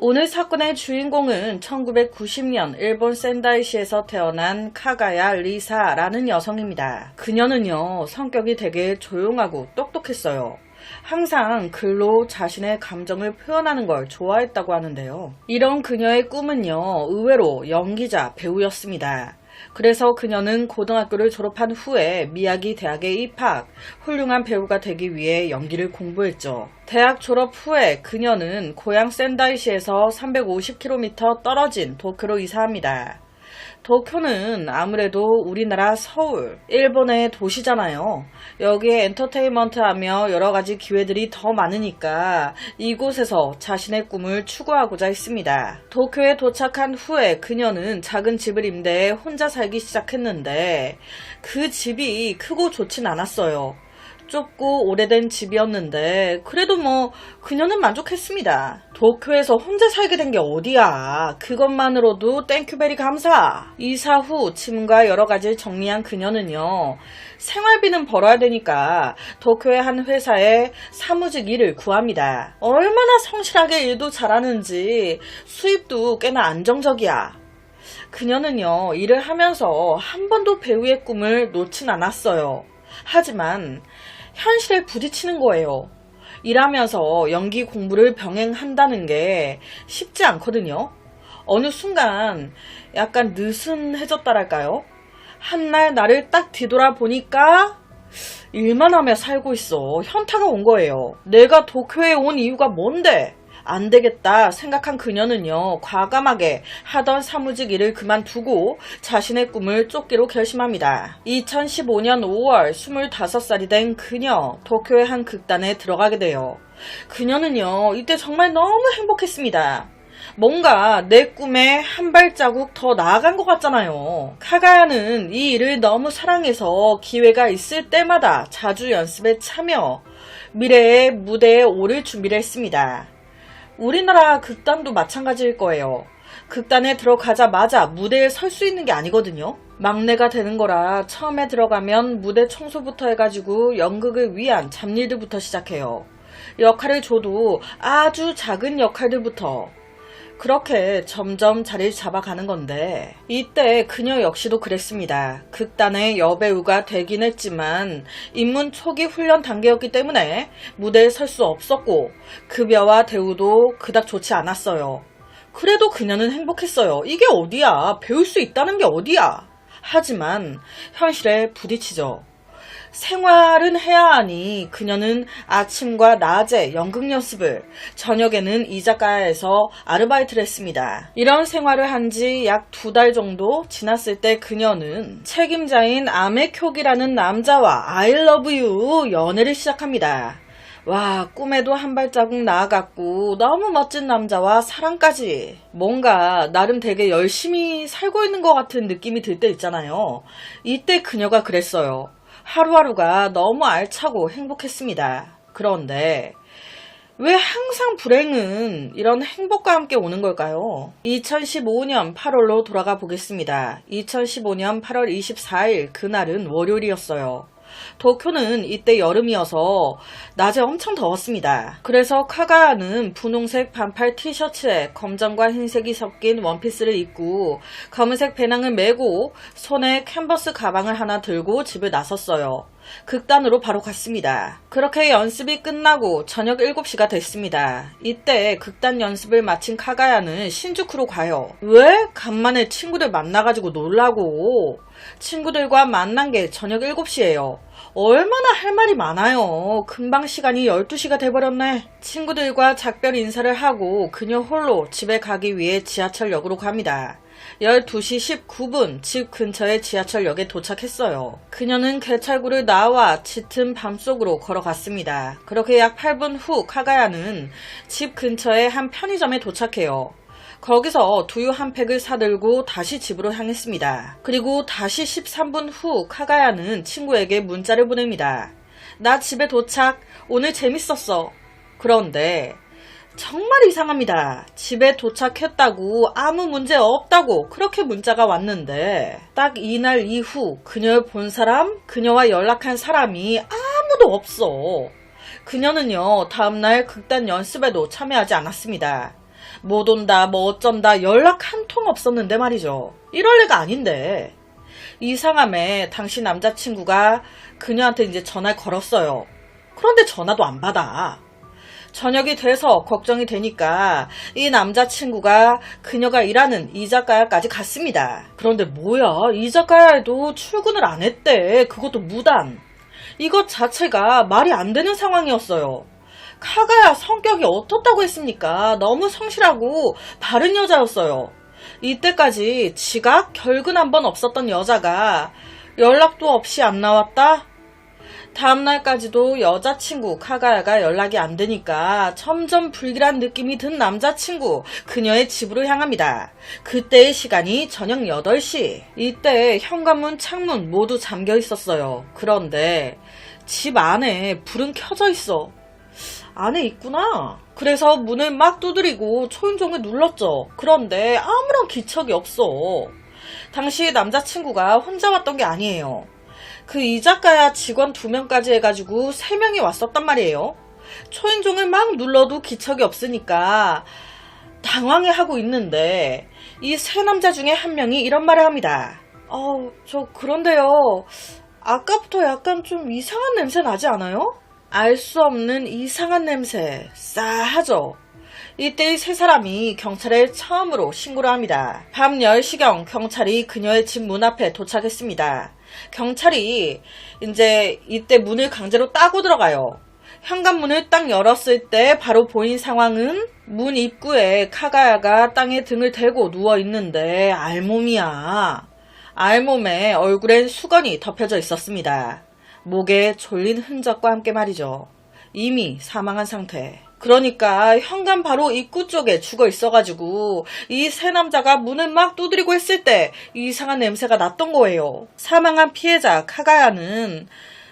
오늘 사건의 주인공은 1990년 일본 센다이시에서 태어난 카가야 리사라는 여성입니다. 그녀는요, 성격이 되게 조용하고 똑똑했어요. 항상 글로 자신의 감정을 표현하는 걸 좋아했다고 하는데요. 이런 그녀의 꿈은요, 의외로 연기자, 배우였습니다. 그래서 그녀는 고등학교를 졸업한 후에 미야기 대학에 입학, 훌륭한 배우가 되기 위해 연기를 공부했죠. 대학 졸업 후에 그녀는 고향 센다이시에서 350km 떨어진 도쿄로 이사합니다. 도쿄는 아무래도 우리나라 서울, 일본의 도시잖아요. 여기에 엔터테인먼트 하며 여러가지 기회들이 더 많으니까 이곳에서 자신의 꿈을 추구하고자 했습니다. 도쿄에 도착한 후에 그녀는 작은 집을 임대해 혼자 살기 시작했는데 그 집이 크고 좋진 않았어요. 좁고 오래된 집이었는데 그래도 그녀는 만족했습니다. 도쿄에서 혼자 살게 된 게 어디야. 그것만으로도 땡큐베리 감사. 이사 후 짐과 여러가지 정리한 그녀는요, 생활비는 벌어야 되니까 도쿄의 한 회사에 사무직 일을 구합니다. 얼마나 성실하게 일도 잘하는지 수입도 꽤나 안정적이야. 그녀는요, 일을 하면서 한 번도 배우의 꿈을 놓진 않았어요. 하지만 현실에 부딪히는 거예요. 일하면서 연기 공부를 병행한다는 게 쉽지 않거든요. 어느 순간 약간 느슨해졌다랄까요? 한날 나를 딱 뒤돌아보니까 일만 하며 살고 있어. 현타가 온 거예요. 내가 도쿄에 온 이유가 뭔데? 안 되겠다 생각한 그녀는요, 과감하게 하던 사무직 일을 그만두고 자신의 꿈을 쫓기로 결심합니다. 2015년 5월 25살이 된 그녀, 도쿄의 한 극단에 들어가게 돼요. 그녀는요, 이때 정말 너무 행복했습니다. 뭔가 내 꿈에 한 발자국 더 나아간 것 같잖아요. 카가야는 이 일을 너무 사랑해서 기회가 있을 때마다 자주 연습에 참여, 미래의 무대에 오를 준비를 했습니다. 우리나라 극단도 마찬가지일 거예요. 극단에 들어가자마자 무대에 설 수 있는 게 아니거든요. 막내가 되는 거라 처음에 들어가면 무대 청소부터 해가지고 연극을 위한 잡일들부터 시작해요. 역할을 줘도 아주 작은 역할들부터 그렇게 점점 자리를 잡아가는 건데, 이때 그녀 역시도 그랬습니다. 극단의 여배우가 되긴 했지만 입문 초기 훈련 단계였기 때문에 무대에 설 수 없었고 급여와 대우도 그닥 좋지 않았어요. 그래도 그녀는 행복했어요. 이게 어디야? 배울 수 있다는 게 어디야? 하지만 현실에 부딪히죠. 생활은 해야 하니 그녀는 아침과 낮에 연극 연습을, 저녁에는 이자카야에서 아르바이트를 했습니다. 이런 생활을 한 지 약 2달 정도 지났을 때 그녀는 책임자인 아메쿄기라는 남자와 I love you 연애를 시작합니다. 와, 꿈에도 한 발자국 나아갔고 너무 멋진 남자와 사랑까지. 뭔가 나름 되게 열심히 살고 있는 것 같은 느낌이 들 때 있잖아요. 이때 그녀가 그랬어요. 하루하루가 너무 알차고 행복했습니다. 그런데 왜 항상 불행은 이런 행복과 함께 오는 걸까요? 2015년 8월로 돌아가 보겠습니다. 2015년 8월 24일 그날은 월요일이었어요. 도쿄는 이때 여름이어서 낮에 엄청 더웠습니다. 그래서 카가야는 분홍색 반팔 티셔츠에 검정과 흰색이 섞인 원피스를 입고 검은색 배낭을 메고 손에 캔버스 가방을 하나 들고 집을 나섰어요. 극단으로 바로 갔습니다. 그렇게 연습이 끝나고 저녁 7시가 됐습니다. 이때 극단 연습을 마친 카가야는 신주쿠로 가요. 왜? 간만에 친구들 만나가지고 놀라고. 친구들과 만난 게 저녁 7시예요. 얼마나 할 말이 많아요. 금방 시간이 12시가 돼버렸네. 친구들과 작별 인사를 하고 그녀 홀로 집에 가기 위해 지하철역으로 갑니다. 12시 19분 집 근처의 지하철역에 도착했어요. 그녀는 개찰구를 나와 짙은 밤속으로 걸어갔습니다. 그렇게 약 8분 후 카가야는 집 근처의 한 편의점에 도착해요. 거기서 두유 한 팩을 사들고 다시 집으로 향했습니다. 그리고 다시 13분 후 카가야는 친구에게 문자를 보냅니다. 나 집에 도착. 오늘 재밌었어. 그런데 정말 이상합니다. 집에 도착했다고 아무 문제 없다고 그렇게 문자가 왔는데 딱 이날 이후 그녀를 본 사람, 그녀와 연락한 사람이 아무도 없어. 그녀는요, 다음날 극단 연습에도 참여하지 않았습니다. 못 온다 뭐 어쩐다 연락 한 통 없었는데 말이죠. 이럴 리가 아닌데. 이상함에 당시 남자친구가 그녀한테 이제 전화를 걸었어요. 그런데 전화도 안 받아. 저녁이 돼서 걱정이 되니까 이 남자친구가 그녀가 일하는 이자카야까지 갔습니다. 그런데 뭐야, 이자카야에도 출근을 안 했대. 그것도 무단. 이것 자체가 말이 안 되는 상황이었어요. 카가야 성격이 어떻다고 했습니까? 너무 성실하고 바른 여자였어요. 이때까지 지각, 결근 한 번 없었던 여자가 연락도 없이 안 나왔다? 다음날까지도 여자친구 카가야가 연락이 안 되니까 점점 불길한 느낌이 든 남자친구, 그녀의 집으로 향합니다. 그때의 시간이 저녁 8시. 이때 현관문, 창문 모두 잠겨 있었어요. 그런데 집 안에 불은 켜져 있어. 안에 있구나. 그래서 문을 막 두드리고 초인종을 눌렀죠. 그런데 아무런 기척이 없어. 당시 남자친구가 혼자 왔던 게 아니에요. 그 이자카야 직원 2명까지 해가지고 3명이 왔었단 말이에요. 초인종을 막 눌러도 기척이 없으니까 당황해하고 있는데 이 3남자 중에 1명이 이런 말을 합니다. 저 그런데요. 아까부터 약간 좀 이상한 냄새 나지 않아요? 알 수 없는 이상한 냄새. 싸하죠. 이때 이 3사람이 경찰에 처음으로 신고를 합니다. 밤 10시경 경찰이 그녀의 집 문 앞에 도착했습니다. 경찰이 이제 이때 문을 강제로 따고 들어가요. 현관문을 딱 열었을 때 바로 보인 상황은 문 입구에 카가야가 땅에 등을 대고 누워 있는데 알몸이야. 알몸에 얼굴엔 수건이 덮여져 있었습니다. 목에 졸린 흔적과 함께 말이죠. 이미 사망한 상태. 그러니까 현관 바로 입구 쪽에 죽어 있어가지고 이 3남자가 문을 막 두드리고 했을 때 이상한 냄새가 났던 거예요. 사망한 피해자 카가야는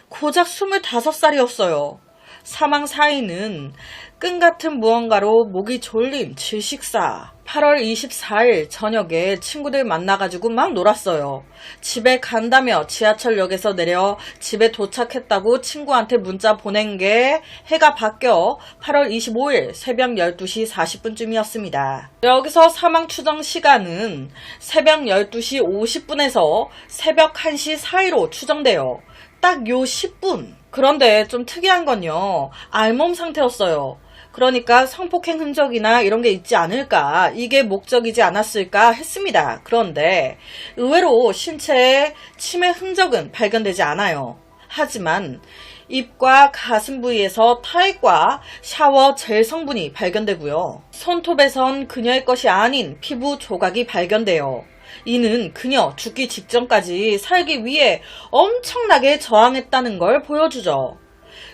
고작 25살이었어요. 사망 사인은 끈 같은 무언가로 목이 졸린 질식사. 8월 24일 저녁에 친구들 만나가지고 막 놀았어요. 집에 간다며 지하철역에서 내려 집에 도착했다고 친구한테 문자 보낸 게 해가 바뀌어 8월 25일 새벽 12시 40분쯤이었습니다. 여기서 사망 추정 시간은 새벽 12시 50분에서 새벽 1시 사이로 추정돼요. 딱 요 10분. 그런데 좀 특이한 건요. 알몸 상태였어요. 그러니까 성폭행 흔적이나 이런 게 있지 않을까, 이게 목적이지 않았을까 했습니다. 그런데 의외로 신체에 침해 흔적은 발견되지 않아요. 하지만 입과 가슴 부위에서 타액과 샤워 젤 성분이 발견되고요. 손톱에선 그녀의 것이 아닌 피부 조각이 발견돼요. 이는 그녀 죽기 직전까지 살기 위해 엄청나게 저항했다는 걸 보여주죠.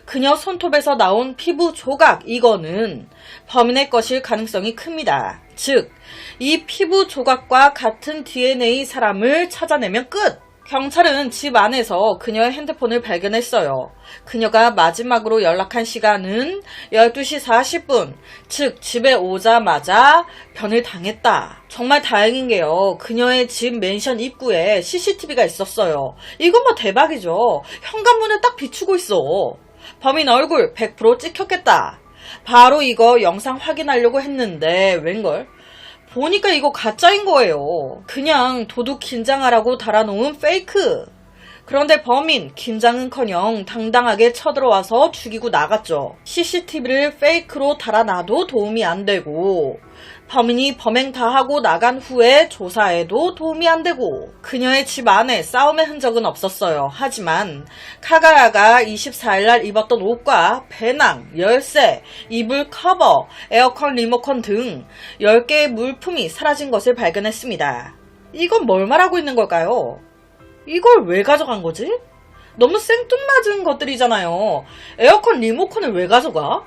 그녀 손톱에서 나온 피부 조각, 이거는 범인의 것일 가능성이 큽니다. 즉, 이 피부 조각과 같은 DNA 사람을 찾아내면 끝! 경찰은 집 안에서 그녀의 핸드폰을 발견했어요. 그녀가 마지막으로 연락한 시간은 12시 40분, 즉 집에 오자마자 변을 당했다. 정말 다행인 게요. 그녀의 집 맨션 입구에 CCTV가 있었어요. 이건 뭐 대박이죠. 현관문을 딱 비추고 있어. 범인 얼굴 100% 찍혔겠다. 바로 이거 영상 확인하려고 했는데 웬걸? 보니까 이거 가짜인 거예요. 그냥 도둑 긴장하라고 달아놓은 페이크. 그런데 범인 긴장은커녕 당당하게 쳐들어와서 죽이고 나갔죠. CCTV를 페이크로 달아놔도 도움이 안 되고, 범인이 범행 다 하고 나간 후에 조사에도 도움이 안 되고, 그녀의 집 안에 싸움의 흔적은 없었어요. 하지만 카가야가 24일날 입었던 옷과 배낭, 열쇠, 이불 커버, 에어컨 리모컨 등 10개의 물품이 사라진 것을 발견했습니다. 이건 뭘 말하고 있는 걸까요? 이걸 왜 가져간 거지? 너무 생뚱맞은 것들이잖아요. 에어컨 리모컨을 왜 가져가?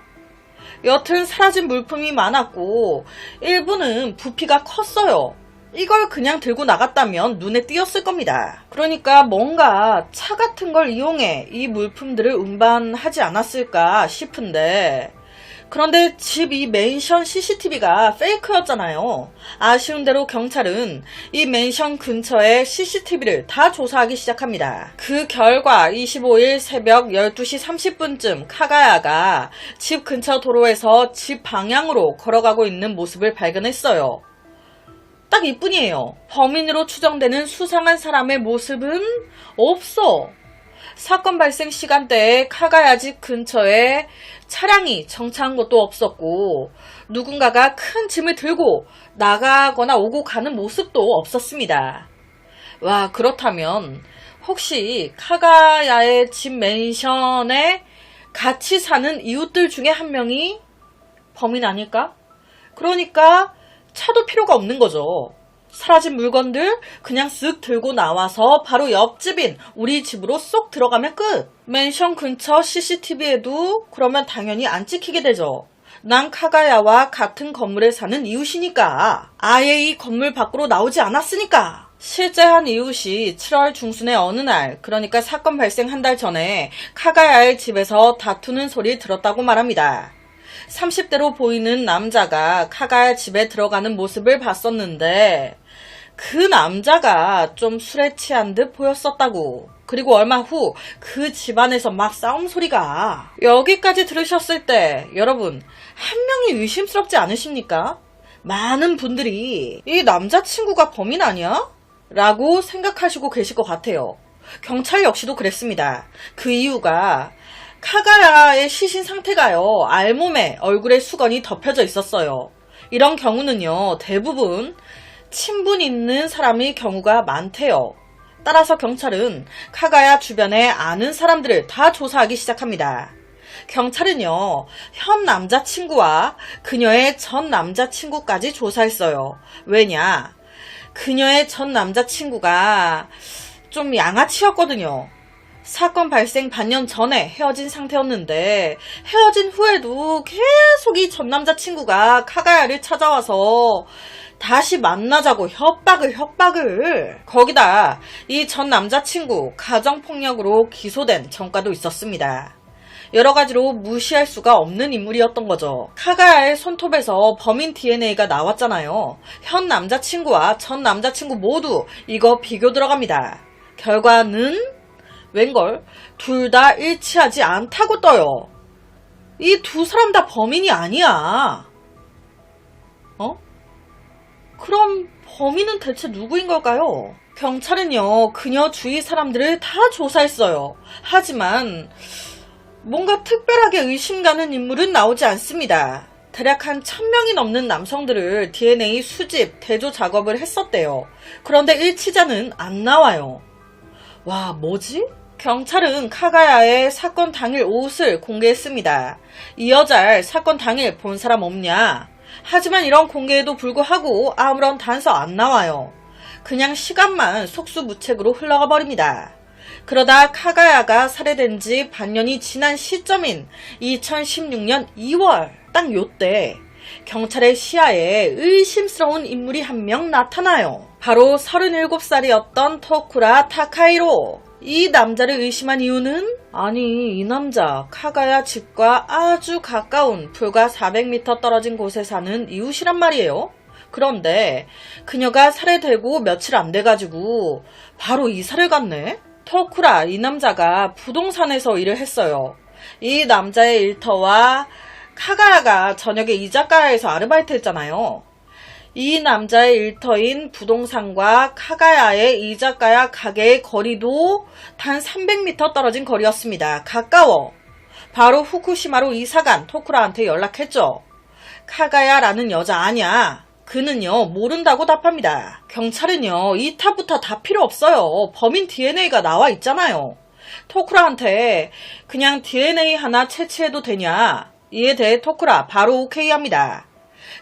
여튼 사라진 물품이 많았고 일부는 부피가 컸어요. 이걸 그냥 들고 나갔다면 눈에 띄었을 겁니다. 그러니까 뭔가 차 같은 걸 이용해 이 물품들을 운반하지 않았을까 싶은데, 그런데 집 이 맨션 CCTV가 페이크였잖아요. 아쉬운 대로 경찰은 이 맨션 근처의 CCTV를 다 조사하기 시작합니다. 그 결과 25일 새벽 12시 30분쯤 카가야가 집 근처 도로에서 집 방향으로 걸어가고 있는 모습을 발견했어요. 딱 이뿐이에요. 범인으로 추정되는 수상한 사람의 모습은 없어. 사건 발생 시간대에 카가야 집 근처에 차량이 정차한 것도 없었고 누군가가 큰 짐을 들고 나가거나 오고 가는 모습도 없었습니다. 와, 그렇다면 혹시 카가야의 집 맨션에 같이 사는 이웃들 중에 한 명이 범인 아닐까? 그러니까 차도 필요가 없는 거죠. 사라진 물건들 그냥 쓱 들고 나와서 바로 옆집인 우리 집으로 쏙 들어가면 끝. 맨션 근처 CCTV에도 그러면 당연히 안 찍히게 되죠. 난 카가야와 같은 건물에 사는 이웃이니까. 아예 이 건물 밖으로 나오지 않았으니까. 실제 한 이웃이 7월 중순의 어느 날, 그러니까 사건 발생 한 달 전에 카가야의 집에서 다투는 소리 들었다고 말합니다. 30대로 보이는 남자가 카가야 집에 들어가는 모습을 봤었는데 그 남자가 좀 술에 취한 듯 보였었다고. 그리고 얼마 후 그 집안에서 막 싸움 소리가. 여기까지 들으셨을 때 여러분 한 명이 의심스럽지 않으십니까? 많은 분들이 이 남자친구가 범인 아니야? 라고 생각하시고 계실 것 같아요. 경찰 역시도 그랬습니다. 그 이유가 카가야의 시신 상태가요, 알몸에 얼굴에 수건이 덮여져 있었어요. 이런 경우는요, 대부분 친분 있는 사람의 경우가 많대요. 따라서 경찰은 카가야 주변에 아는 사람들을 다 조사하기 시작합니다. 경찰은요, 현 남자친구와 그녀의 전 남자친구까지 조사했어요. 왜냐? 그녀의 전 남자친구가 좀 양아치였거든요. 사건 발생 반년 전에 헤어진 상태였는데 헤어진 후에도 계속 이 전 남자친구가 카가야를 찾아와서 다시 만나자고 협박을 거기다 이 전 남자친구 가정폭력으로 기소된 전과도 있었습니다. 여러 가지로 무시할 수가 없는 인물이었던 거죠. 카가야의 손톱에서 범인 DNA가 나왔잖아요. 현 남자친구와 전 남자친구 모두 이거 비교 들어갑니다. 결과는 웬걸 둘 다 일치하지 않다고 떠요. 이 두 사람 다 범인이 아니야. 그럼 범인은 대체 누구인 걸까요? 경찰은요, 그녀 주위 사람들을 다 조사했어요. 하지만 뭔가 특별하게 의심가는 인물은 나오지 않습니다. 대략 한 1000명이 넘는 남성들을 DNA 수집, 대조 작업을 했었대요. 그런데 일치자는 안 나와요. 와, 뭐지? 경찰은 카가야의 사건 당일 옷을 공개했습니다. 이 여자를 사건 당일 본 사람 없냐? 하지만 이런 공개에도 불구하고 아무런 단서 안 나와요. 그냥 시간만 속수무책으로 흘러가 버립니다. 그러다 카가야가 살해된 지 반년이 지난 시점인 2016년 2월 딱 요때 경찰의 시야에 의심스러운 인물이 한 명 나타나요. 바로 37살이었던 토쿠라 타카히로. 이 남자를 의심한 이유는? 아니, 이 남자 카가야 집과 아주 가까운 불과 400m 떨어진 곳에 사는 이웃이란 말이에요. 그런데 그녀가 살해되고 며칠 안 돼가지고 바로 이사를 갔네? 토쿠라, 이 남자가 부동산에서 일을 했어요. 이 남자의 일터와 카가야가 저녁에 이자카야에서 아르바이트 했잖아요. 이 남자의 일터인 부동산과 카가야의 이자카야 가게의 거리도 단 300m 떨어진 거리였습니다. 가까워. 바로 후쿠시마로 이사간 토쿠라한테 연락했죠. 카가야라는 여자 아냐? 그는요, 모른다고 답합니다. 경찰은요, 이타부터 다 필요 없어요. 범인 DNA가 나와 있잖아요. 토쿠라한테 그냥 DNA 하나 채취해도 되냐? 이에 대해 토쿠라 바로 오케이 합니다.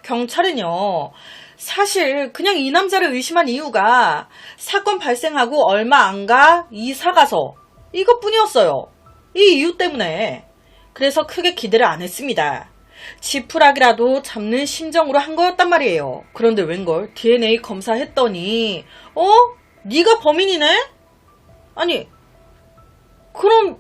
경찰은요, 사실 그냥 이 남자를 의심한 이유가 사건 발생하고 얼마 안 가 이사가서 이것뿐이었어요. 이 이유 때문에. 그래서 크게 기대를 안 했습니다. 지푸라기라도 잡는 심정으로 한 거였단 말이에요. 그런데 웬걸 DNA 검사했더니 네가 범인이네? 아니, 그럼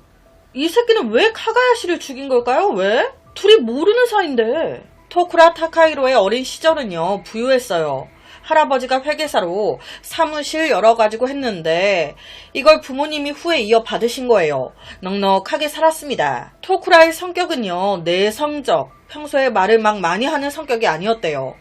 이 새끼는 왜 카가야 씨를 죽인 걸까요? 왜? 둘이 모르는 사이인데. 토쿠라 타카히로의 어린 시절은요, 부유했어요. 할아버지가 회계사로 사무실 열어가지고 했는데 이걸 부모님이 후에 이어받으신 거예요. 넉넉하게 살았습니다. 토쿠라의 성격은요, 내성적, 평소에 말을 막 많이 하는 성격이 아니었대요.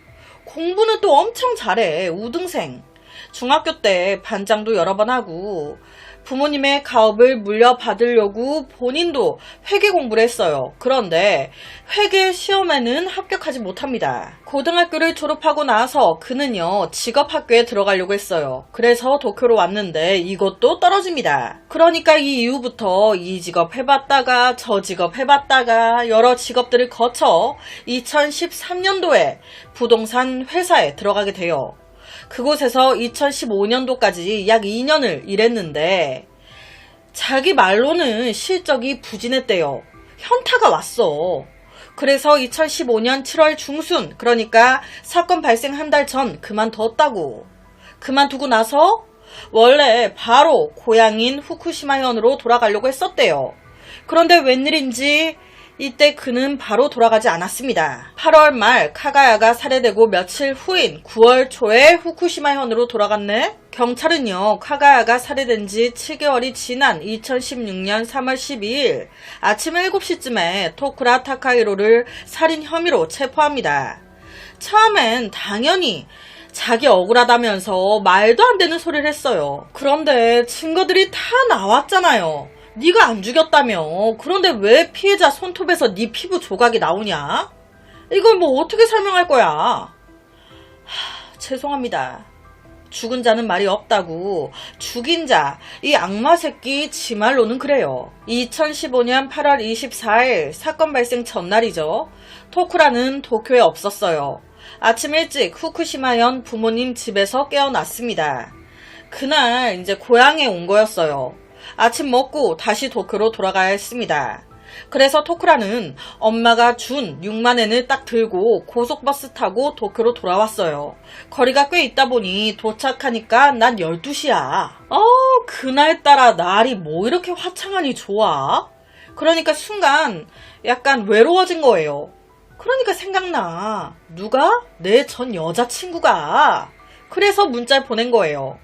공부는 또 엄청 잘해. 우등생. 중학교 때 반장도 여러 번 하고 부모님의 가업을 물려받으려고 본인도 회계 공부를 했어요. 그런데 회계 시험에는 합격하지 못합니다. 고등학교를 졸업하고 나서 그는요, 직업학교에 들어가려고 했어요. 그래서 도쿄로 왔는데 이것도 떨어집니다. 그러니까 이 이후부터 이 직업 해봤다가 저 직업 해봤다가 여러 직업들을 거쳐 2013년도에 부동산 회사에 들어가게 돼요. 그곳에서 2015년도까지 약 2년을 일했는데 자기 말로는 실적이 부진했대요. 현타가 왔어. 그래서 2015년 7월 중순, 그러니까 사건 발생 한 달 전 그만뒀다고. 그만두고 나서 원래 바로 고향인 후쿠시마현으로 돌아가려고 했었대요. 그런데 웬일인지 이때 그는 바로 돌아가지 않았습니다. 8월 말 카가야가 살해되고 며칠 후인 9월 초에 후쿠시마현으로 돌아갔네? 경찰은요, 카가야가 살해된 지 7개월이 지난 2016년 3월 12일 아침 7시쯤에 토쿠라 타카히로를 살인 혐의로 체포합니다. 처음엔 당연히 자기 억울하다면서 말도 안 되는 소리를 했어요. 그런데 증거들이 다 나왔잖아요. 네가 안 죽였다며. 그런데 왜 피해자 손톱에서 네 피부 조각이 나오냐? 이걸 뭐 어떻게 설명할 거야? 죄송합니다. 죽은 자는 말이 없다고. 죽인 자, 이 악마 새끼 지 말로는 그래요. 2015년 8월 24일 사건 발생 전날이죠. 토쿠라는 도쿄에 없었어요. 아침 일찍 후쿠시마현 부모님 집에서 깨어났습니다. 그날 이제 고향에 온 거였어요. 아침 먹고 다시 도쿄로 돌아가야 했습니다. 그래서 토쿠라는 엄마가 준 6만엔을 딱 들고 고속버스 타고 도쿄로 돌아왔어요. 거리가 꽤 있다 보니 도착하니까 난 12시야. 그날따라 날이 뭐 이렇게 화창하니 좋아? 그러니까 순간 약간 외로워진 거예요. 그러니까 생각나. 누가? 내 전 여자친구가. 그래서 문자를 보낸 거예요.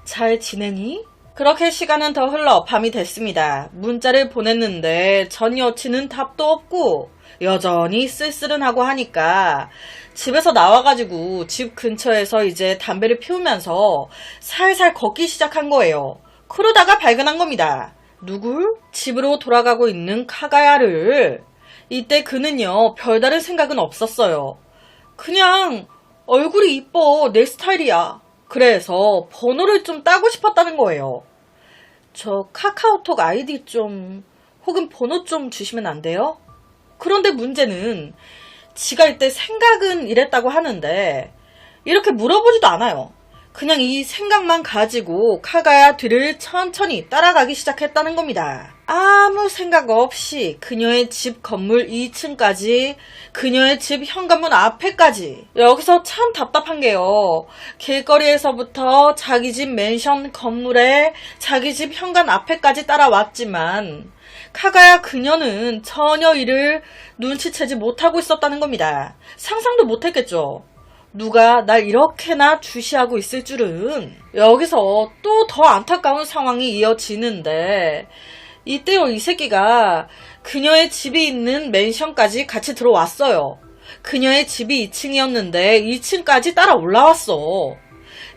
잘 지내니? 그렇게 시간은 더 흘러 밤이 됐습니다. 문자를 보냈는데 전 여친은 답도 없고 여전히 쓸쓸하고 하니까 집에서 나와가지고 집 근처에서 이제 담배를 피우면서 살살 걷기 시작한 거예요. 그러다가 발견한 겁니다. 누굴? 집으로 돌아가고 있는 카가야를. 이때 그는요, 별다른 생각은 없었어요. 그냥 얼굴이 이뻐, 내 스타일이야. 그래서 번호를 좀 따고 싶었다는 거예요. 저 카카오톡 아이디 좀 혹은 번호 좀 주시면 안 돼요? 그런데 문제는 지가 이때 생각은 이랬다고 하는데 이렇게 물어보지도 않아요. 그냥 이 생각만 가지고 카가야 뒤를 천천히 따라가기 시작했다는 겁니다. 아무 생각 없이 그녀의 집 건물 2층까지, 그녀의 집 현관문 앞에까지. 여기서 참 답답한 게요. 길거리에서부터 자기 집 맨션 건물에 자기 집 현관 앞에까지 따라왔지만 카가야 그녀는 전혀 이를 눈치채지 못하고 있었다는 겁니다. 상상도 못했겠죠. 누가 날 이렇게나 주시하고 있을 줄은. 여기서 또 더 안타까운 상황이 이어지는데 이때요, 이 새끼가 그녀의 집이 있는 맨션까지 같이 들어왔어요. 그녀의 집이 2층이었는데 2층까지 따라 올라왔어.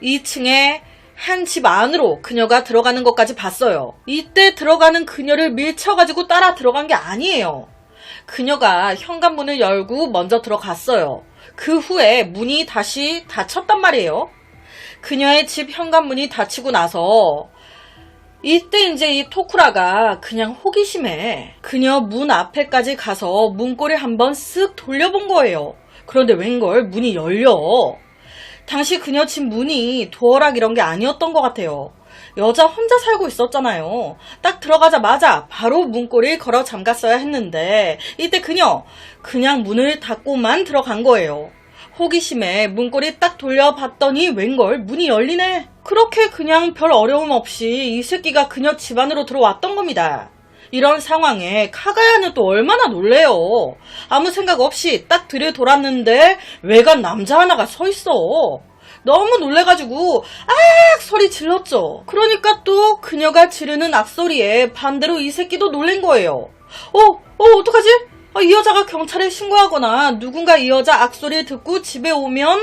2층에 한 집 안으로 그녀가 들어가는 것까지 봤어요. 이때 들어가는 그녀를 밀쳐가지고 따라 들어간 게 아니에요. 그녀가 현관문을 열고 먼저 들어갔어요. 그 후에 문이 다시 닫혔단 말이에요. 그녀의 집 현관문이 닫히고 나서 이때 이제 이 토쿠라가 그냥 호기심에 그녀 문 앞에까지 가서 문고리 한번 쓱 돌려본 거예요. 그런데 웬걸 문이 열려. 당시 그녀 집 문이 도어락 이런 게 아니었던 것 같아요. 여자 혼자 살고 있었잖아요. 딱 들어가자마자 바로 문고리를 걸어 잠갔어야 했는데 이때 그녀 그냥 문을 닫고만 들어간 거예요. 호기심에 문고리 딱 돌려봤더니 웬걸 문이 열리네. 그렇게 그냥 별 어려움 없이 이 새끼가 그녀 집 안으로 들어왔던 겁니다. 이런 상황에 카가야는 또 얼마나 놀래요. 아무 생각 없이 딱 들여 돌았는데 외간 남자 하나가 서 있어. 너무 놀래가지고 악 소리 질렀죠. 그러니까 또 그녀가 지르는 악소리에 반대로 이 새끼도 놀란 거예요. 어떡하지? 이 여자가 경찰에 신고하거나 누군가 이 여자 악소리를 듣고 집에 오면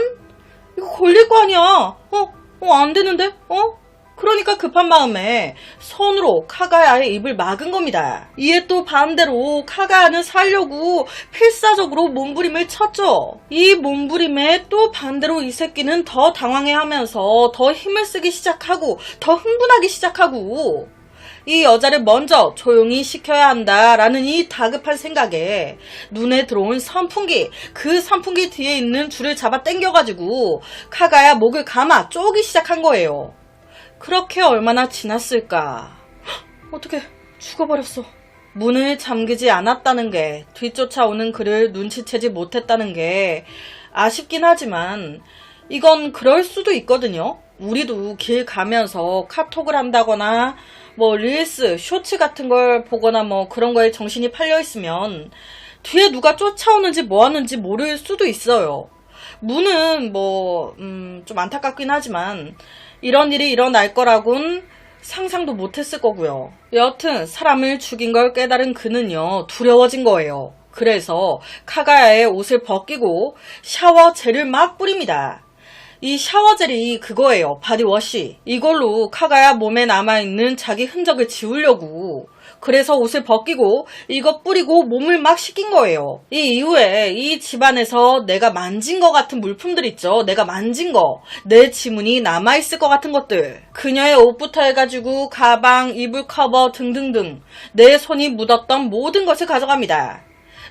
이거 걸릴 거 아니야. 안 되는데? 그러니까 급한 마음에 손으로 카가야의 입을 막은 겁니다. 이에 또 반대로 카가야는 살려고 필사적으로 몸부림을 쳤죠. 이 몸부림에 또 반대로 이 새끼는 더 당황해하면서 더 힘을 쓰기 시작하고 더 흥분하기 시작하고 이 여자를 먼저 조용히 시켜야 한다라는 이 다급한 생각에 눈에 들어온 선풍기, 그 선풍기 뒤에 있는 줄을 잡아 당겨가지고 카가야 목을 감아 쪼기 시작한 거예요. 그렇게 얼마나 지났을까. 어떻게 죽어버렸어. 문을 잠그지 않았다는 게, 뒤쫓아오는 그를 눈치채지 못했다는 게 아쉽긴 하지만 이건 그럴 수도 있거든요. 우리도 길 가면서 카톡을 한다거나 릴스, 쇼츠 같은 걸 보거나 그런 거에 정신이 팔려 있으면 뒤에 누가 쫓아오는지 뭐 하는지 모를 수도 있어요. 문은 좀 안타깝긴 하지만 이런 일이 일어날 거라곤 상상도 못했을 거고요. 여튼 사람을 죽인 걸 깨달은 그는요, 두려워진 거예요. 그래서 카가야의 옷을 벗기고 샤워젤을 막 뿌립니다. 이 샤워젤이 그거예요. 바디워시. 이걸로 카가야 몸에 남아있는 자기 흔적을 지우려고. 그래서 옷을 벗기고 이거 뿌리고 몸을 막 씻긴 거예요. 이 이후에 이 집안에서 내가 만진 것 같은 물품들 있죠. 내가 만진 거, 내 지문이 남아있을 것 같은 것들, 그녀의 옷부터 해가지고 가방, 이불 커버 등등등 내 손이 묻었던 모든 것을 가져갑니다.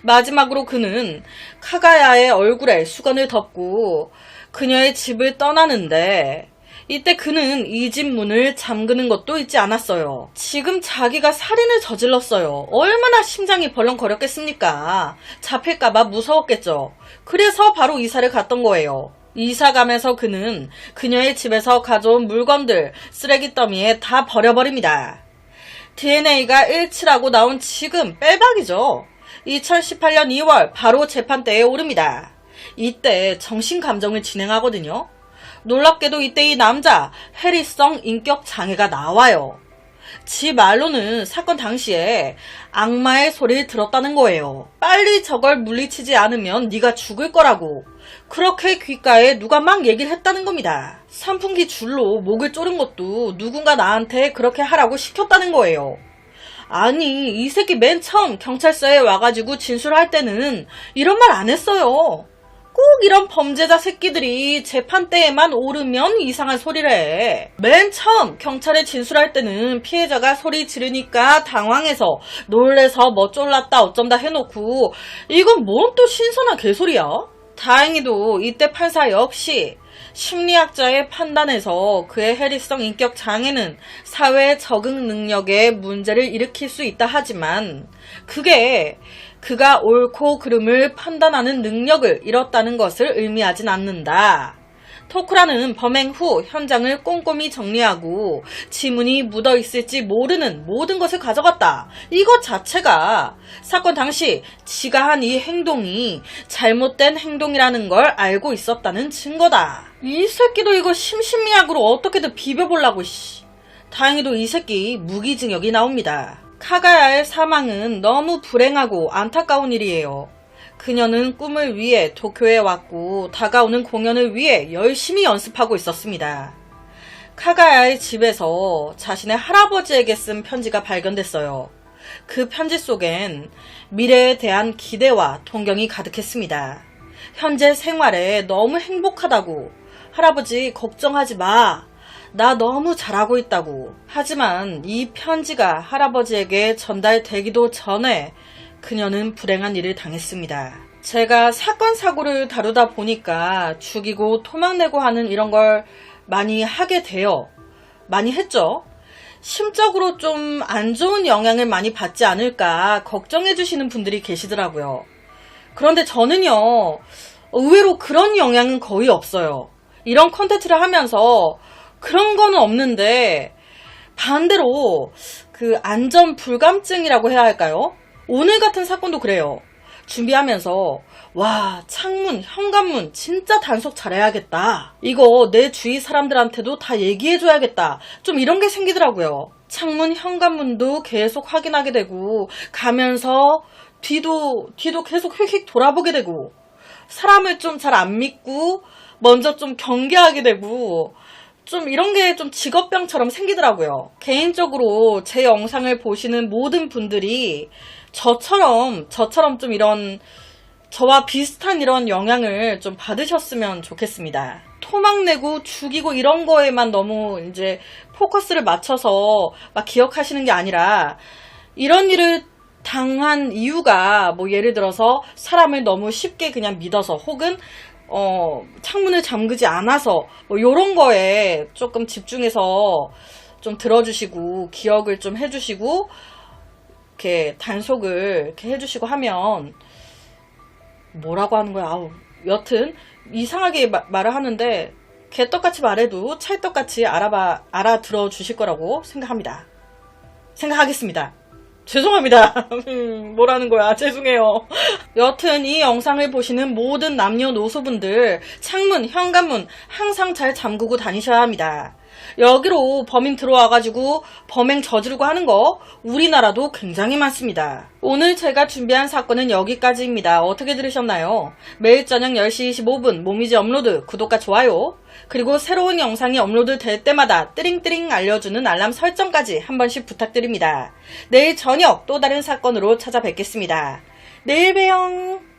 마지막으로 그는 카가야의 얼굴에 수건을 덮고 그녀의 집을 떠나는데, 이때 그는 이 집 문을 잠그는 것도 잊지 않았어요. 지금 자기가 살인을 저질렀어요. 얼마나 심장이 벌렁거렸겠습니까? 잡힐까봐 무서웠겠죠. 그래서 바로 이사를 갔던 거예요. 이사 가면서 그는 그녀의 집에서 가져온 물건들 쓰레기 더미에 다 버려버립니다. DNA가 일치라고 나온 지금 빼박이죠. 2018년 2월 바로 재판대에 오릅니다. 이때 정신감정을 진행하거든요. 놀랍게도 이때 이 남자 해리성 인격 장애가 나와요. 지 말로는 사건 당시에 악마의 소리를 들었다는 거예요. 빨리 저걸 물리치지 않으면 네가 죽을 거라고. 그렇게 귓가에 누가 막 얘기를 했다는 겁니다. 선풍기 줄로 목을 조른 것도 누군가 나한테 그렇게 하라고 시켰다는 거예요. 아니, 이 새끼 맨 처음 경찰서에 와가지고 진술할 때는 이런 말 안 했어요. 꼭 이런 범죄자 새끼들이 재판대에만 오르면 이상한 소리를 해. 맨 처음 경찰에 진술할 때는 피해자가 소리 지르니까 당황해서 놀래서 쫄랐다 어쩐다 해놓고 이건 뭔 또 신선한 개소리야? 다행히도 이때 판사 역시 심리학자의 판단에서 그의 해리성 인격 장애는 사회 적응 능력에 문제를 일으킬 수 있다 하지만 그게 그가 옳고 그름을 판단하는 능력을 잃었다는 것을 의미하진 않는다. 토쿠라는 범행 후 현장을 꼼꼼히 정리하고 지문이 묻어있을지 모르는 모든 것을 가져갔다. 이것 자체가 사건 당시 지가 한 이 행동이 잘못된 행동이라는 걸 알고 있었다는 증거다. 이 새끼도 이거 심신미약으로 어떻게든 비벼보려고. 다행히도 이 새끼 무기징역이 나옵니다. 카가야의 사망은 너무 불행하고 안타까운 일이에요. 그녀는 꿈을 위해 도쿄에 왔고 다가오는 공연을 위해 열심히 연습하고 있었습니다. 카가야의 집에서 자신의 할아버지에게 쓴 편지가 발견됐어요. 그 편지 속엔 미래에 대한 기대와 동경이 가득했습니다. 현재 생활에 너무 행복하다고, 할아버지 걱정하지 마, 나 너무 잘하고 있다고. 하지만 이 편지가 할아버지에게 전달되기도 전에 그녀는 불행한 일을 당했습니다. 제가 사건 사고를 다루다 보니까 죽이고 토막내고 하는 이런 걸 많이 하게 돼요. 많이 했죠. 심적으로 좀 안 좋은 영향을 많이 받지 않을까 걱정해 주시는 분들이 계시더라고요. 그런데 저는요, 의외로 그런 영향은 거의 없어요. 이런 콘텐츠를 하면서 그런 거는 없는데 반대로 그 안전 불감증이라고 해야 할까요? 오늘 같은 사건도 그래요. 준비하면서 와, 창문, 현관문 진짜 단속 잘해야겠다. 이거 내 주위 사람들한테도 다 얘기해줘야겠다. 좀 이런 게 생기더라고요. 창문, 현관문도 계속 확인하게 되고 가면서 뒤도 계속 휙휙 돌아보게 되고 사람을 좀 잘 안 믿고 먼저 좀 경계하게 되고 좀 이런 게 좀 직업병처럼 생기더라고요. 개인적으로 제 영상을 보시는 모든 분들이 저처럼 좀 이런 저와 비슷한 이런 영향을 좀 받으셨으면 좋겠습니다. 토막내고 죽이고 이런 거에만 너무 이제 포커스를 맞춰서 막 기억하시는 게 아니라 이런 일을 당한 이유가 뭐 예를 들어서 사람을 너무 쉽게 그냥 믿어서 혹은 창문을 잠그지 않아서 뭐 요런 거에 조금 집중해서 좀 들어주시고 기억을 좀 해주시고 이렇게 단속을 이렇게 해주시고 하면 뭐라고 하는 거야. 아우, 여튼 이상하게 말을 하는데 개떡같이 말해도 찰떡같이 알아들어 주실 거라고 생각하겠습니다. 죄송합니다. 뭐라는 거야. 죄송해요. 여튼 이 영상을 보시는 모든 남녀노소분들 창문, 현관문 항상 잘 잠그고 다니셔야 합니다. 여기로 범인 들어와가지고 범행 저지르고 하는 거 우리나라도 굉장히 많습니다. 오늘 제가 준비한 사건은 여기까지입니다. 어떻게 들으셨나요? 매일 저녁 10시 25분 모미지 업로드 구독과 좋아요 그리고 새로운 영상이 업로드 될 때마다 띠링띠링 알려주는 알람 설정까지 한 번씩 부탁드립니다. 내일 저녁 또 다른 사건으로 찾아뵙겠습니다. 내일 봬요.